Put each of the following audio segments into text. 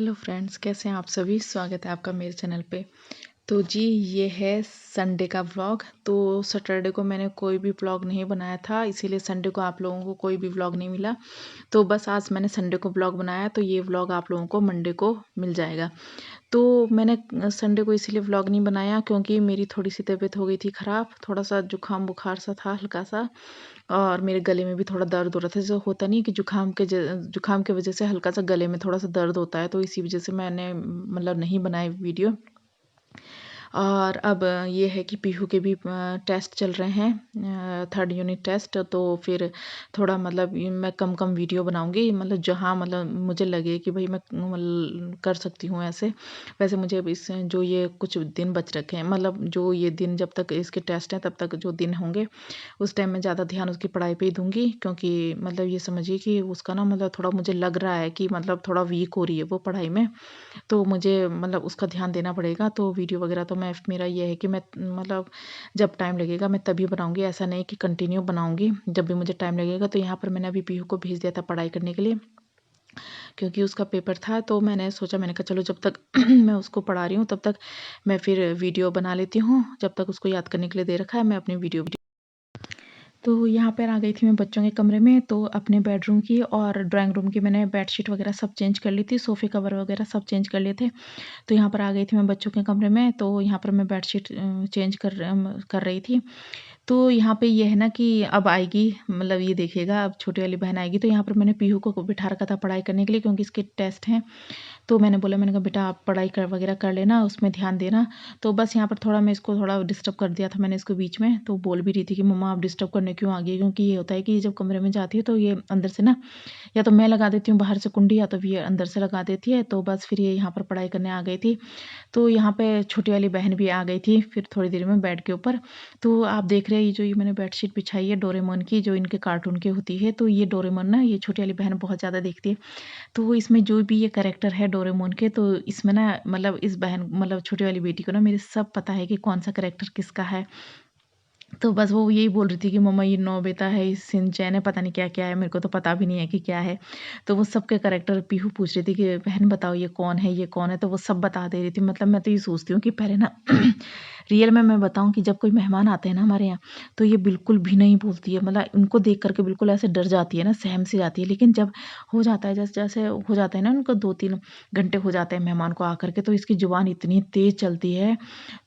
Hello friends, कैसे हैं आप सभी। स्वागत है आपका मेरे चैनल पे। तो जी, ये है संडे का व्लॉग। तो सैटरडे को मैंने कोई भी व्लॉग नहीं बनाया था, इसीलिए संडे को आप लोगों को कोई भी व्लॉग नहीं मिला। तो बस आज मैंने संडे को व्लॉग बनाया, तो ये व्लॉग आप लोगों को मंडे को मिल जाएगा। तो मैंने संडे को इसीलिए व्लॉग नहीं बनाया क्योंकि मेरी थोड़ी सी तबीयत हो गई थी ख़राब, थोड़ा सा जुकाम बुखार सा था हल्का सा, और मेरे गले में भी थोड़ा दर्द हो रहा था। जो होता नहीं कि जुकाम के वजह से हल्का सा गले में थोड़ा सा दर्द होता है, तो इसी वजह से मैंने मतलब नहीं बनाई वीडियो। और अब ये है कि पीहू के भी टेस्ट चल रहे हैं, थर्ड यूनिट टेस्ट। तो फिर थोड़ा मतलब मैं कम कम वीडियो बनाऊंगी, मतलब जहाँ मतलब मुझे लगे कि भाई मैं कर सकती हूँ ऐसे। वैसे मुझे अब इस जो ये कुछ दिन बच रखे हैं, मतलब जो ये दिन जब तक इसके टेस्ट हैं तब तक जो दिन होंगे उस टाइम में ज़्यादा ध्यान उसकी पढ़ाई पे ही दूंगी। क्योंकि मतलब ये समझिए कि उसका ना मतलब थोड़ा मुझे लग रहा है कि मतलब थोड़ा वीक हो रही है वो पढ़ाई में। तो मुझे मतलब उसका ध्यान देना पड़ेगा। तो वीडियो वगैरह तो मेरा ये है कि मैं मतलब जब टाइम लगेगा मैं तभी बनाऊंगी, ऐसा नहीं कि कंटिन्यू बनाऊंगी। जब भी मुझे टाइम लगेगा। तो यहाँ पर मैंने अभी पीहू को भेज दिया था पढ़ाई करने के लिए, क्योंकि उसका पेपर था। तो मैंने सोचा, मैंने कहा चलो जब तक मैं उसको पढ़ा रही हूँ तब तक मैं फिर वीडियो बना लेती हूँ। जब तक उसको याद करने के लिए दे रखा है मैं अपनी वीडियो। तो यहाँ पर आ गई थी मैं बच्चों के कमरे में। तो अपने बेडरूम की और ड्राइंग रूम की मैंने बेडशीट वगैरह सब चेंज कर ली थी, सोफ़े कवर वगैरह सब चेंज कर लिए थे। तो यहाँ पर आ गई थी मैं बच्चों के कमरे में। तो यहाँ पर मैं बेडशीट चेंज कर रही थी। तो यहाँ पे ये है ना कि अब आएगी, मतलब ये देखिएगा अब छोटी वाली बहन आएगी। तो यहाँ पर मैंने पीहू को बिठा रखा था पढ़ाई करने के लिए, क्योंकि इसके टेस्ट हैं। तो मैंने बोला, मैंने कहा बेटा आप पढ़ाई कर वगैरह कर लेना, उसमें ध्यान देना। तो बस यहाँ पर थोड़ा मैं इसको थोड़ा डिस्टर्ब कर दिया था मैंने इसको बीच में। तो बोल भी रही थी कि मम्मा आप डिस्टर्ब करने क्यों आ गई, क्योंकि ये होता है कि जब कमरे में जाती है तो ये अंदर से ना, या तो मैं लगा देती हूँ बाहर से कुंडी, या तो ये अंदर से लगा देती है। तो बस फिर ये यहाँ पर पढ़ाई करने आ गई थी। तो यहाँ पे छोटी वाली बहन भी आ गई थी फिर थोड़ी देर में बेड के ऊपर। तो आप देख रहे हैं, ये जो ये मैंने बेडशीट बिछाई है डोरेमोन की, जो इनके कार्टून की होती है। तो ये डोरेमोन ना, ये छोटी वाली बहन बहुत ज़्यादा देखती है। तो इसमें जो भी ये कैरेक्टर है डोरेमोन के, तो इसमें ना मतलब इस बहन मतलब छोटी वाली बेटी को ना मेरे सब पता है कि कौन सा कैरेक्टर किसका है। तो बस वो यही बोल रही थी कि मम्मा ये नोबिता है, ये शिनचैन है, पता नहीं क्या-क्या है, मेरे को तो पता भी नहीं है कि क्या है। तो वो सबके कैरेक्टर पीहू पूछ रही थी कि बहन बताओ ये कौन है, ये कौन है? तो वो सब बता दे रही थी। मतलब मैं तो ये सोचती हूँ कि पहले ना रियल में मैं बताऊँ कि जब कोई मेहमान आते हैं ना हमारे यहाँ, तो ये बिल्कुल भी नहीं बोलती है। मतलब उनको देख कर के बिल्कुल ऐसे डर जाती है ना, सहम सी जाती है। लेकिन जब हो जाता है, जैसे-जैसे हो जाता है ना, उनको 2-3 घंटे हो जाते हैं मेहमान को आकर के, तो इसकी ज़ुबान इतनी तेज़ चलती है।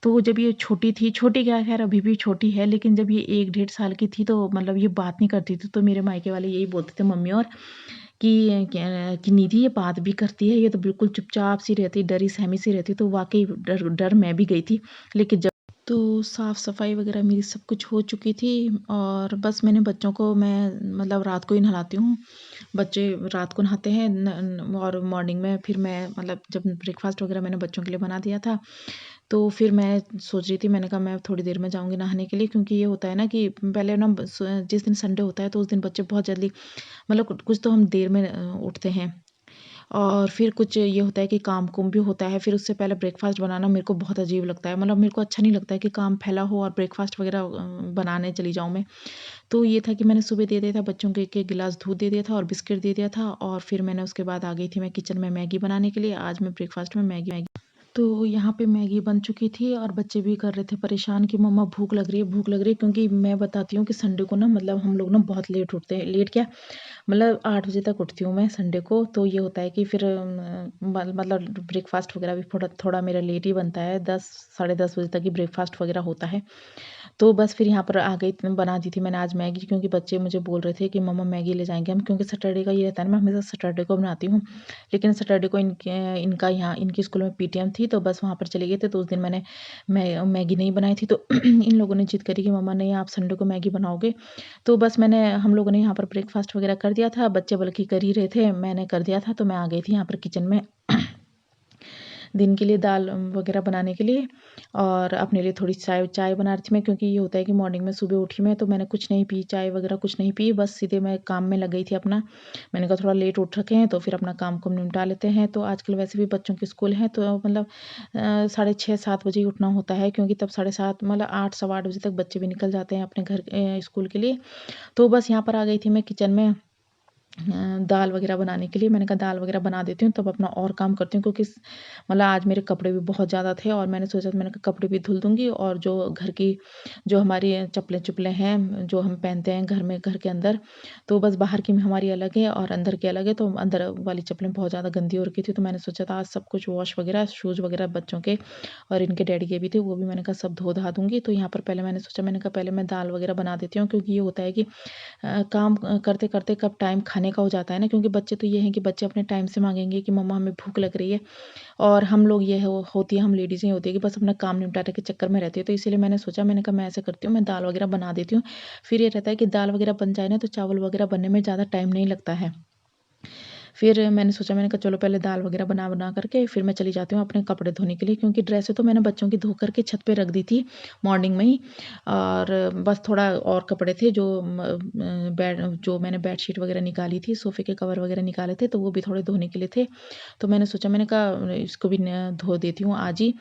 तो जब ये छोटी थी, छोटी क्या ख़ैर अभी भी छोटी है, लेकिन जब ये 1 डेढ़ साल की थी तो मतलब ये बात नहीं करती थी। तो मेरे मायके वाले यही बोलते थे मम्मी और कि निधि ये बात भी करती है, ये तो बिल्कुल चुपचाप सी रहती, डरी सहमी सी रहती। तो वाक़ई डर डर मैं भी गई थी। लेकिन जब तो साफ़-सफ़ाई वग़ैरह मेरी सब कुछ हो चुकी थी। और बस मैंने बच्चों को मैं मतलब रात को ही नहलाती हूँ। बच्चे रात को नहाते हैं और मॉर्निंग में फिर मैं मतलब जब ब्रेकफ़ास्ट वग़ैरह मैंने बच्चों के लिए बना दिया था, तो फिर मैं सोच रही थी, मैंने कहा मैं थोड़ी देर में जाऊँगी नहाने के लिए। क्योंकि ये होता है ना कि पहले ना जिस दिन संडे होता है तो उस दिन बच्चे बहुत जल्दी मतलब कुछ तो हम देर में उठते हैं। और फिर कुछ ये होता है कि काम-कुम भी होता है। फिर उससे पहले ब्रेकफ़ास्ट बनाना मेरे को बहुत अजीब लगता है। मतलब मेरे को अच्छा नहीं लगता है कि काम फैला हो और ब्रेकफ़ास्ट वग़ैरह बनाने चली जाऊँ मैं। तो ये था कि मैंने सुबह दे दिया था बच्चों को 1-1 गिलास दूध दे दिया था और बिस्किट दे दिया था। और फिर मैंने उसके बाद आ गई थी मैं किचन में मैगी बनाने के लिए। आज मैं ब्रेकफ़ास्ट में मैगी मैगी तो यहाँ पे मैगी बन चुकी थी और बच्चे भी कर रहे थे परेशान कि मम्मा भूख लग रही है, भूख लग रही है। क्योंकि मैं बताती हूँ कि संडे को ना मतलब हम लोग ना बहुत लेट उठते हैं। लेट क्या, मतलब 8 बजे तक उठती हूँ मैं संडे को। तो ये होता है कि फिर मतलब ब्रेकफ़ास्ट वग़ैरह भी थोड़ा थोड़ा मेरा लेट ही बनता है। 10 साढ़े 10 बजे तक ही ब्रेकफ़ास्ट वग़ैरह होता है। तो बस फिर यहाँ पर आ गई बना दी थी मैंने आज मैगी। क्योंकि बच्चे मुझे बोल रहे थे कि मम्मा मैगी ले जाएँगे हम। क्योंकि सैटरडे का ये रहता है ना, मैं हमेशा सैटरडे को बनाती हूँ। लेकिन सैटरडे को इनका यहाँ इनके स्कूल में पीटीएम थी, तो बस वहाँ पर चले गए थे। तो उस दिन मैं मैगी नहीं बनाई थी। तो इन लोगों ने ज़िद करी कि मम्मा नहीं, आप संडे को मैगी बनाओगे। तो बस हम लोगों ने यहाँ पर ब्रेकफ़ास्ट वग़ैरह कर दिया था। बच्चे बल्कि कर ही रहे थे, मैंने कर दिया था। तो मैं आ गई थी यहाँ पर किचन में दिन के लिए दाल वग़ैरह बनाने के लिए। और अपने लिए थोड़ी चाय चाय बना रही थी मैं। क्योंकि ये होता है कि मॉर्निंग में सुबह उठी मैं, तो मैंने कुछ नहीं पी, चाय वग़ैरह कुछ नहीं पी। बस सीधे मैं काम में लग गई थी अपना। मैंने कहा थोड़ा लेट उठ रखे हैं तो फिर अपना काम-कुम निपटा लेते हैं। तो आजकल वैसे भी बच्चों के स्कूल हैं, तो मतलब साढ़े 6-7 बजे ही उठना होता है। क्योंकि तब साढ़े 7 मतलब 8 सवा 8 बजे तक बच्चे भी निकल जाते हैं अपने घर स्कूल के लिए। तो बस यहाँ पर आ गई थी मैं किचन में। दाल वगैरह बनाने के लिए। मैंने कहा दाल वगैरह बना देती हूँ तब अपना और काम करती हूँ, क्योंकि मतलब आज मेरे कपड़े भी बहुत ज़्यादा थे और मैंने सोचा मैंने कहा कपड़े भी धुल दूँगी, और जो घर की जो हमारी चप्पलें हैं जो हम पहनते हैं घर में, घर के अंदर, तो बस बाहर की हमारी अलग है और अंदर की अलग है। तो अंदर वाली चप्पलें बहुत ज़्यादा गंदी हो रखी थी, तो मैंने सोचा था आज सब कुछ वॉश वगैरह, शूज़ वगैरह बच्चों के और इनके डैडी के भी थे, वो भी मैंने कहा सब धो धा दूँगी। तो यहाँ पर पहले मैंने सोचा, मैंने कहा पहले मैं दाल वगैरह बना देती हूँ, क्योंकि ये होता है कि काम करते-करते कब टाइम खाने का हो जाता है ना, क्योंकि बच्चे तो ये हैं कि बच्चे अपने टाइम से माँगेंगे कि मम्मा हमें भूख लग रही है, और हम लोग ये होती है, हम लेडीज़ ही होती है कि बस अपना काम निपटाने के चक्कर में रहती है। तो इसीलिए मैंने सोचा, मैंने कहा मैं ऐसा करती हूँ, मैं दाल वगैरह बना देती हूँ। फिर ये रहता है कि दाल वगैरह बन जाए ना, तो चावल वगैरह बनने में ज़्यादा टाइम नहीं लगता है। फिर मैंने सोचा, मैंने कहा चलो पहले दाल वगैरह बना करके फिर मैं चली जाती हूँ अपने कपड़े धोने के लिए, क्योंकि ड्रेसें तो मैंने बच्चों की धो करके छत पे रख दी थी मॉर्निंग में ही। और बस थोड़ा और कपड़े थे जो जो मैंने बेडशीट वगैरह निकाली थी, सोफ़े के कवर वगैरह निकाले थे, तो वो भी थोड़े धोने के लिए थे। तो मैंने सोचा, मैंने कहा इसको भी धो देती हूँ आज ही।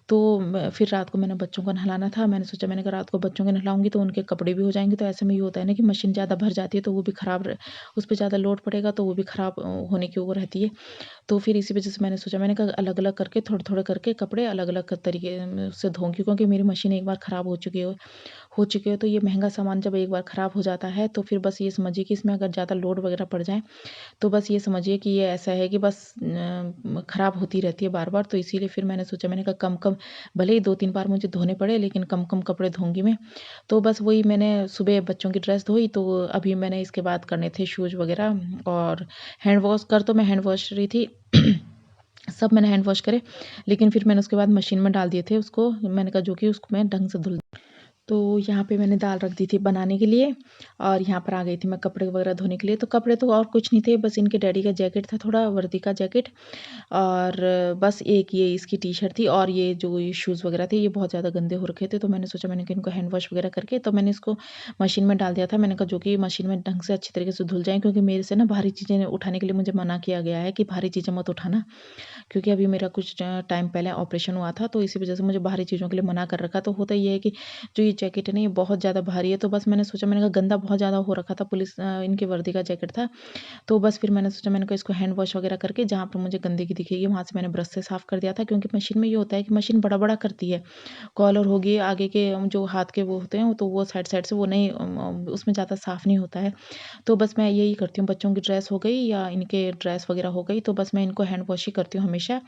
तो फिर रात को मैंने बच्चों को नहलाना था, मैंने सोचा, मैंने कहा रात को बच्चों को नहलाऊँगी तो उनके कपड़े भी हो जाएँगे। तो ऐसे में ये होता है ना कि मशीन ज़्यादा भर जाती है तो वो भी ख़राब उस पे ज़्यादा लोड पड़ेगा तो वो भी ख़राब होने की वो रहती है। तो फिर इसी वजह से मैंने सोचा, मैंने कहा अलग-अलग करके थोड़े-थोड़े करके कपड़े अलग-अलग तरीके से धोऊँगी, क्योंकि मेरी मशीन एक बार ख़राब हो चुकी है। तो ये महँगा सामान जब एक बार ख़राब हो जाता है तो फिर बस ये समझिए कि इसमें अगर ज़्यादा लोड वग़ैरह पड़ जाए, तो बस ये समझिए कि ये ऐसा है कि बस ख़राब होती रहती है बार-बार। तो इसीलिए फिर मैंने सोचा, मैंने कहा कम-कम भले ही 2-3 बार मुझे धोने पड़े, लेकिन कम-कम कपड़े धोऊँगी मैं। तो बस वही मैंने सुबह बच्चों की ड्रेस धोई, तो अभी मैंने इसके बाद करने थे शूज़ वग़ैरह, और हैंड वॉश कर तो मैं हैंड वॉश रही थी। सब मैंने हैंड वॉश करे, लेकिन फिर मैंने उसके बाद मशीन में डाल दिए थे उसको, मैंने कहा जो कि उसको मैं ढंग से धुल। तो यहाँ पे मैंने दाल रख दी थी बनाने के लिए, और यहाँ पर आ गई थी मैं कपड़े वगैरह धोने के लिए। तो कपड़े तो और कुछ नहीं थे, बस इनके डैडी का जैकेट था, थोड़ा वर्दी का जैकेट, और बस एक ये इसकी टी-शर्ट थी, और ये जो ये शूज़ वगैरह थे ये बहुत ज़्यादा गंदे हो रखे थे। तो मैंने सोचा, मैंने कहा इनको हैंड वॉश वगैरह करके तो मैंने इसको मशीन में डाल दिया था। मैंने कहा जो कि मशीन में ढंग से अच्छी तरीके से धुल जाएँ, क्योंकि मेरे से ना भारी चीज़ें उठाने के लिए मुझे मना किया गया है कि भारी चीज़ें मत उठाना। क्योंकि अभी मेरा कुछ टाइम पहले ऑपरेशन हुआ था, तो इसी वजह से मुझे भारी चीज़ों के लिए मना कर रखा। तो होता ये है कि जो ये जैकेट है ना, ये बहुत ज़्यादा भारी है। तो बस मैंने सोचा, मैंने कहा गंदा बहुत ज़्यादा हो रखा था, पुलिस इनकी वर्दी का जैकेट था। तो बस फिर मैंने सोचा, मैंने कहा इसको हैंड वॉश वगैरह करके जहाँ पर मुझे गंदगी दिखेगी वहाँ से मैंने ब्रश से साफ़ कर दिया था, क्योंकि मशीन में ये होता है कि मशीन बड़ा-बड़ा करती है। कॉलर हो गई, आगे के जो हाथ के वो होते हैं, तो वो साइड-साइड से वो नहीं उसमें ज़्यादा साफ़ नहीं होता है। तो बस मैं यही करती हूँ, बच्चों की ड्रेस हो गई या इनके ड्रेस वगैरह हो गई, तो बस मैं इनको हैंड वॉश ही करती हूँ हमेशा।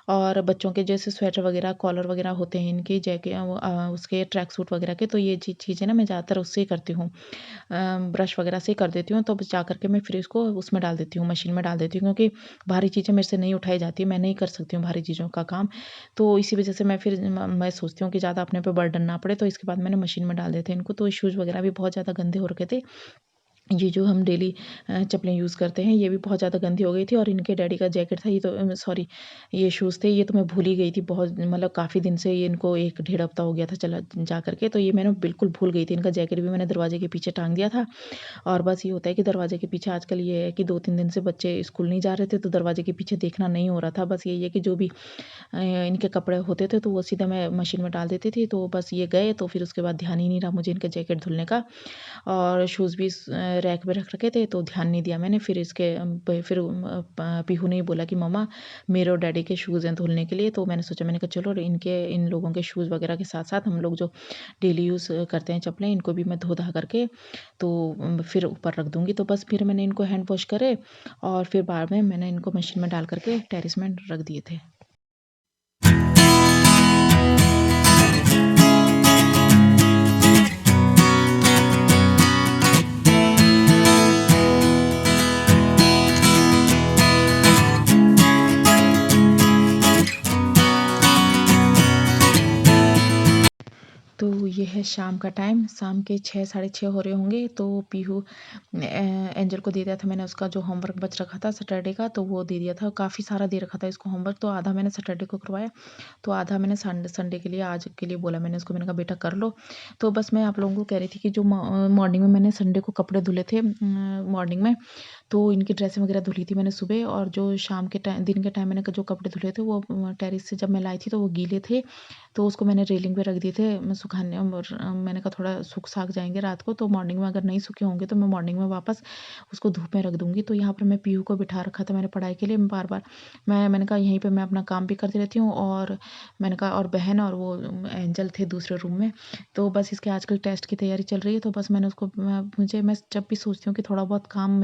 और बच्चों के जैसे स्वेटर वगैरह, कॉलर वगैरह होते हैं इनके उसके ट्रैक सूट वगैरह के, तो ये चीज़ें ना मैं ज़्यादातर उससे ही करती हूँ। ब्रश वगैरह से ही कर देती हूँ, तो बस जा कर के मैं फिर इसको उसमें डाल देती हूँ, मशीन में डाल देती हूँ, क्योंकि भारी चीज़ें मेरे से नहीं उठाई जाती, मैं नहीं कर सकती हूँ भारी चीज़ों का काम। तो इसी वजह से मैं फिर मैं सोचती हूँ कि ज़्यादा अपने पे बर्डन ना पड़े, तो इसके बाद मैंने मशीन में डाल देते हैं इनको। तो शूज़ वगैरह भी बहुत ज़्यादा गंदे हो रखे थे। ये जो हम डेली चप्पलें यूज़ करते हैं, ये भी बहुत ज़्यादा गंदी हो गई थी, और इनके डैडी का जैकेट था, ये तो सॉरी, ये शूज़ थे, ये तो मैं भूल ही गई थी, बहुत मतलब काफ़ी दिन से ये इनको 1 डेढ़ हफ़्ता हो गया था चला जा कर के, तो ये मैंने बिल्कुल भूल गई थी। इनका जैकेट भी मैंने दरवाज़े के पीछे टाँग दिया था। और बस ये होता है कि दरवाज़े के पीछे आजकल ये है कि 2-3 दिन से बच्चे स्कूल नहीं जा रहे थे, तो दरवाज़े के पीछे देखना नहीं हो रहा था। बस यही है कि जो भी इनके कपड़े होते थे, तो वो सीधा मैं मशीन में डाल देती थी, तो बस ये गए, तो फिर उसके बाद ध्यान ही नहीं रहा मुझे इनका जैकेट धुलने का। और शूज़ भी रैक में रख रखे थे, तो ध्यान नहीं दिया मैंने। फिर इसके फिर पीहू ने ही बोला कि मम्मा मेरे और डैडी के शूज़ हैं धुलने के लिए। तो मैंने सोचा, मैंने कहा चलो इन लोगों के शूज़ वगैरह के साथ-साथ हम लोग जो डेली यूज़ करते हैं चप्पलें, इनको भी मैं धो-धा करके तो फिर ऊपर रख दूँगी। तो बस फिर मैंने इनको हैंड वॉश करे, और फिर बाद में मैंने इनको मशीन में डाल कर के टेरेस में रख दिए थे। तो ये है शाम का टाइम, शाम के 6 साढ़े 6 हो रहे होंगे। तो पीहू एंजल को दे दिया था मैंने, उसका जो होमवर्क बच रखा था सैटरडे का, तो वो दे दिया था। काफ़ी सारा दे रखा था इसको होमवर्क, तो आधा मैंने सैटरडे को करवाया, तो आधा मैंने संडे के लिए आज के लिए बोला मैंने उसको, मैंने कहा बेटा कर लो। तो बस मैं आप लोगों को कह रही थी कि जो मॉर्निंग में मैंने संडे को कपड़े धुले थे मॉर्निंग में, तो इनकी ड्रेसें वगैरह धुली थी मैंने सुबह, और जो शाम के टाइम, दिन के टाइम मैंने जो कपड़े धुले थे वो टेरिस से जब मैं लाई थी तो वो गीले थे, तो उसको मैंने रेलिंग पे रख दिए थे सुखाने, और मैंने कहा थोड़ा सूख साख जाएंगे रात को, तो मॉर्निंग में अगर नहीं सूखे होंगे तो मैं मॉर्निंग में वापस उसको धूप में रख दूंगी। तो यहाँ पर मैं पीहू को बिठा रखा था मैंने पढ़ाई के लिए, बार बार मैंने कहा यहीं पर मैं अपना काम भी करती रहती हूँ, और मैंने कहा और बहन और वो एंजल थे दूसरे रूम में, तो बस इसके आजकल टेस्ट की तैयारी चल रही है, तो बस मैंने उसको मैं जब भी सोचती हूँ कि थोड़ा बहुत काम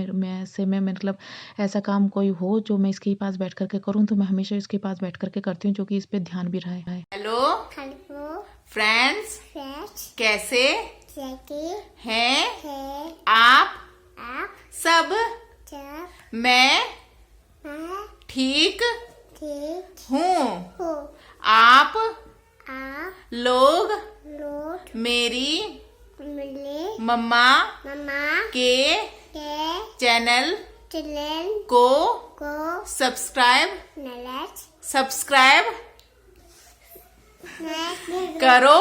मैं मतलब ऐसा काम कोई हो जो मैं इसके पास बैठ करके करूँ, तो मैं हमेशा इसके पास बैठ करके करती हूँ, जो कि इस पे ध्यान भी रहा है। हेलो हेलो फ्रेंड्स, फ्रेंड्स, कैसे कैसे हैं हैं आप आप सब? सब? मैं मैं ठीक ठीक हूँ। हूँ। आप आप लोग लोग मेरी मिले मम्मा मम्मा के के चैनल चैनल को को सब्सक्राइब सब्सक्राइब करो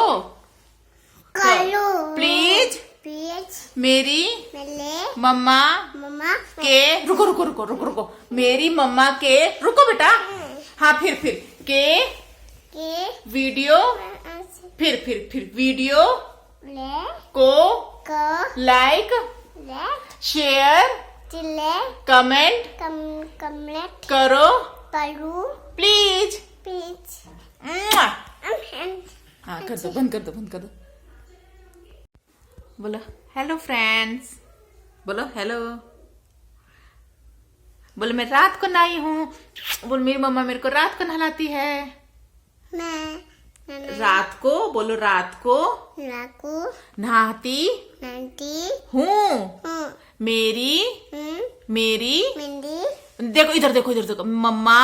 करो प्लीज। प्लीज मेरी मिले मम्मा मम्मा के रुको रुको रुको रुको रुको मेरी मम्मा के रुको बेटा, हाँ फिर के के वीडियो, फिर वीडियो ले को को लाइक ले शेयर चले कमेंट कमेंट करो करो प्लीज। प्लीज। हाँ कर दो, बंद कर दो। बोलो हेलो फ्रेंड्स, बोलो हेलो, बोलो मैं रात को नहाई हूँ, बोलो मेरी मम्मा मेरे को रात को नहलाती है। मैं रात को बोलो, रात को लाकू नहाती नंटी हूँ। हूँ। मेरी मिंदी इधर देखो मम्मा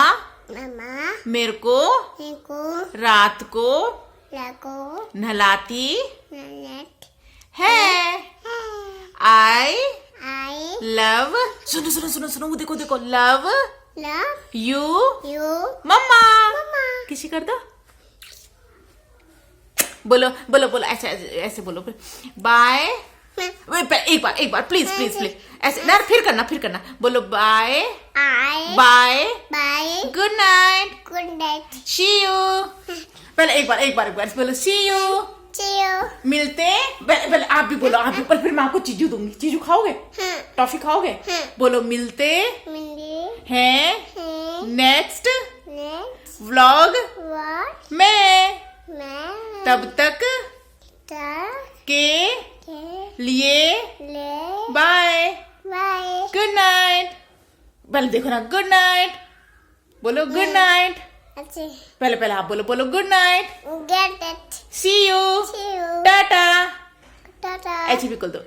मम्मा मेरे को निको रात को लाको नहलाती ननेट है। आई आई लव, सुनो वो देखो लव लव यू यू मम्मा। मम्मा। किसी कर दो, बोलो ऐसे बोलो बाय। एक बार प्लीज ऐसे ना, फिर करना बोलो बाय आई bye bye good night good night see you. पहले एक बार बोलो सी यू, चियो मिलते। पहले आप भी बोलो, पर फिर मैं आपको चीजू दूंगी। चीजू खाओगे? टॉफी खाओगे? बोलो मिलते मिंदी हैं है नेक्स्ट नेक्स्ट व्लॉग व्हाट में, मैं तब तक के के लिए ले बाय बाय गुड नाइट। पहले देखो ना, गुड नाइट बोलो, गुड नाइट। अच्छे पहले आप बोलो good night, get it see you, see you tata. Tata ऐसे भी बोल दो।